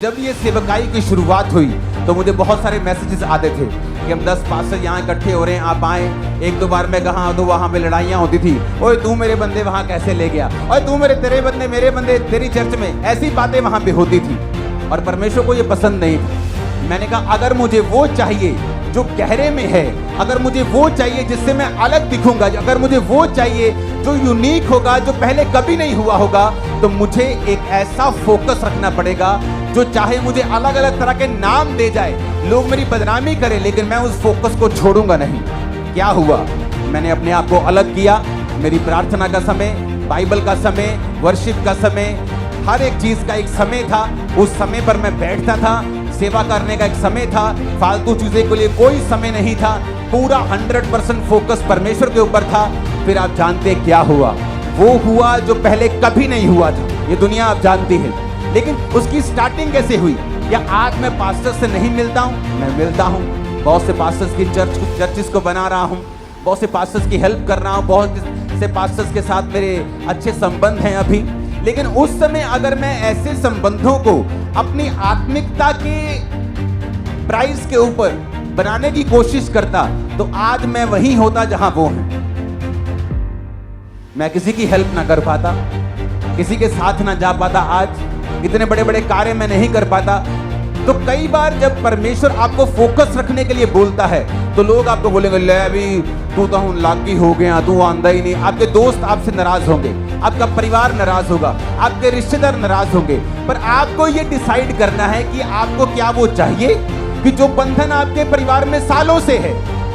जब ये सेवकाई की शुरुआत हुई तो मुझे बहुत सारे मैसेजेस आते थे कि हम 10 पास्टर यहाँ इकट्ठे हो रहे हैं, आप आए। एक दो बार मैं कहाँ तो वहाँ पे लड़ाइयाँ होती थी, ओए तू मेरे बंदे वहाँ कैसे ले गया, ओए तू तेरे बंदे मेरे बंदे तेरी चर्च में, ऐसी बातें वहाँ पे होती थी और परमेश्वर को ये पसंद नहीं था। मैंने कहा अगर मुझे वो चाहिए जो गहरे में है, अगर मुझे वो चाहिए जिससे मैं अलग दिखूंगा, अगर मुझे वो चाहिए जो यूनिक होगा, जो पहले कभी नहीं हुआ होगा, तो मुझे एक ऐसा फोकस रखना पड़ेगा जो चाहे मुझे अलग अलग तरह के नाम दे जाए, लोग मेरी बदनामी करें, लेकिन मैं उस फोकस को छोड़ूंगा नहीं। क्या हुआ, मैंने अपने आप को अलग किया। मेरी प्रार्थना का समय, बाइबल का समय, वर्शिप का समय, हर एक चीज का एक समय था। उस समय पर मैं बैठता था, सेवा करने का एक समय था, फालतू चीजें के लिए कोई समय नहीं था। पूरा 100% फोकस परमेश्वर के ऊपर था। फिर आप जानते क्या हुआ, वो हुआ जो पहले कभी नहीं हुआ था। ये दुनिया आप जानती है, लेकिन उसकी स्टार्टिंग कैसे हुई? या आज मैं पास्टर से नहीं मिलता हूँ, मैं मिलता हूँ। बहुत से पास्टर्स की चर्चिस को बना रहा हूँ, बहुत से पास्टर्स की हेल्प कर रहा हूँ, बहुत से पास्टर्स के साथ मेरे अच्छे संबंध हैं अभी। लेकिन उस समय अगर मैं ऐसे संबंधों को अपनी आत्मिकता के प्राइस के ऊपर बनाने की कोशिश करता, तो आज मैं वहीं होता जहां वो है। मैं किसी की हेल्प ना कर पाता, किसी के साथ ना जा पाता, आज इतने बड़े बड़े कार्य मैं नहीं कर पाता। तो कई बार जब परमेश्वर आपको फोकस रखने के लिए बोलता है तो लोग आपको बोलेंगे, ले अभी तू तो लागी हो गया, तू आंदा ही नहीं। आपके दोस्त आपसे नाराज होंगे, आपका परिवार नाराज होगा, आपके रिश्तेदार नाराज होंगे। पर आपको ये डिसाइड करना है कि आपको क्या वो चाहिए, कि जो बंधन आपके परिवार में सालों से है,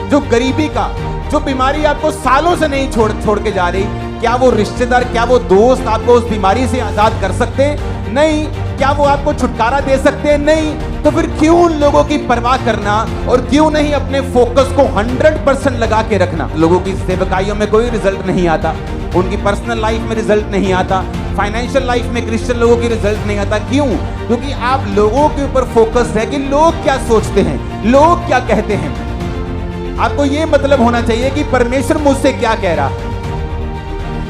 जो गरीबी का, जो बीमारी आपको सालों से नहीं छोड़ के जा रही, क्या वो रिश्तेदार, क्या वो दोस्त आपको उस बीमारी से आजाद कर सकते हैं? नहीं। क्या वो आपको छुटकारा दे सकते हैं? नहीं। तो फिर क्यों उन लोगों की परवाह करना और क्यों नहीं अपने फोकस को 100% लगा के रखना? लोगों की सेवकाइयों में कोई रिजल्ट नहीं आता, उनकी पर्सनल लाइफ में रिजल्ट नहीं आता, फाइनेंशियल लाइफ में क्रिश्चियन लोगों की रिजल्ट नहीं आता। क्यों? क्योंकि आप लोगों के ऊपर फोकस है कि लोग क्या सोचते हैं, लोग क्या कहते हैं। आपको ये मतलब होना चाहिए कि परमेश्वर मुझसे क्या कह रहा है।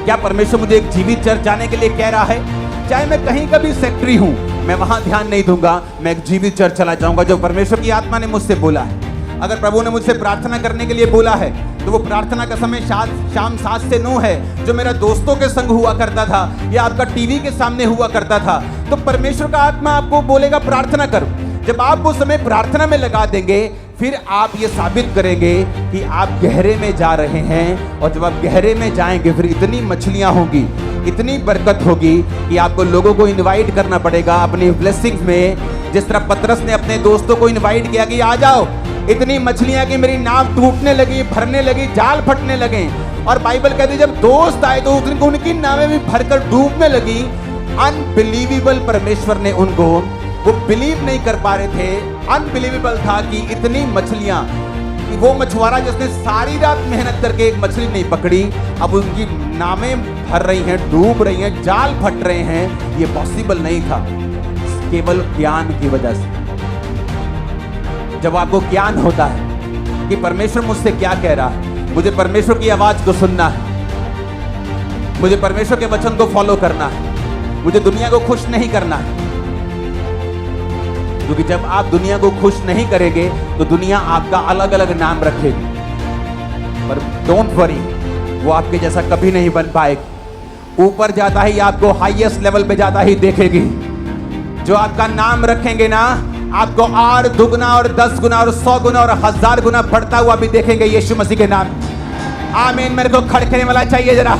क्या परमेश्वर मुझे एक जीवित चर्च जाने के लिए कह रहा है? चाहे मैं कहीं का भी सेक्रेटरी हूं, मैं वहां ध्यान नहीं दूंगा, मैं एक जीवित चर्च चला जाऊंगा जो परमेश्वर की आत्मा ने मुझसे बोला है। अगर प्रभु ने मुझसे प्रार्थना करने के लिए बोला है तो वो प्रार्थना का समय शाम 7 से 9 है, जो मेरा दोस्तों के संग हुआ करता था या आपका टीवी के सामने हुआ करता था। तो परमेश्वर का आत्मा आपको बोलेगा प्रार्थना कर। जब आप वो समय प्रार्थना में लगा देंगे, फिर आप ये साबित करेंगे कि आप गहरे में जा रहे हैं। और जब आप गहरे में जाएंगे, फिर इतनी मछलियां होंगी, इतनी बरकत होगी कि आपको लोगों को इनवाइट करना पड़ेगा अपनी ब्लेसिंग्स में। जिस तरह पतरस ने अपने दोस्तों को इनवाइट किया कि आ जाओ, इतनी मछलियां कि मेरी नाव टूटने लगी, भरने लगी, जाल फटने लगे। और बाइबल कहती है जब दोस्त आए तो उनकी नावें भी भरकर डूबने लगी। अनबिलीवेबल, परमेश्वर ने उनको, वो बिलीव नहीं कर पा रहे थे, अनबिलीवेबल था कि इतनी मछलियां, वो मछुआरा जिसने सारी रात मेहनत करके एक मछली नहीं पकड़ी, अब उनकी नावें भर रही हैं, डूब रही हैं, जाल फट रहे हैं। ये पॉसिबल नहीं था केवल ज्ञान की वजह से। जब आपको ज्ञान होता है कि परमेश्वर मुझसे क्या कह रहा है, मुझे परमेश्वर की आवाज को सुनना है, मुझे परमेश्वर के वचन को फॉलो करना है, मुझे दुनिया को खुश नहीं करना है। क्योंकि जब आप दुनिया को खुश नहीं करेंगे तो दुनिया आपका अलग अलग नाम रखेगी। पर डोंट वरी, वो आपके जैसा कभी नहीं बन पाएगी। ऊपर जाता ही आपको हाईएस्ट लेवल पे जाता ही देखेगी। जो आपका नाम रखेंगे ना, आपको और दुगना और 10 गुना और 100 गुना और 1000 गुना बढ़ता हुआ भी देखेंगे यीशु मसीह के नाम। आमीन। मेरे को खड़खड़े वाला चाहिए जरा।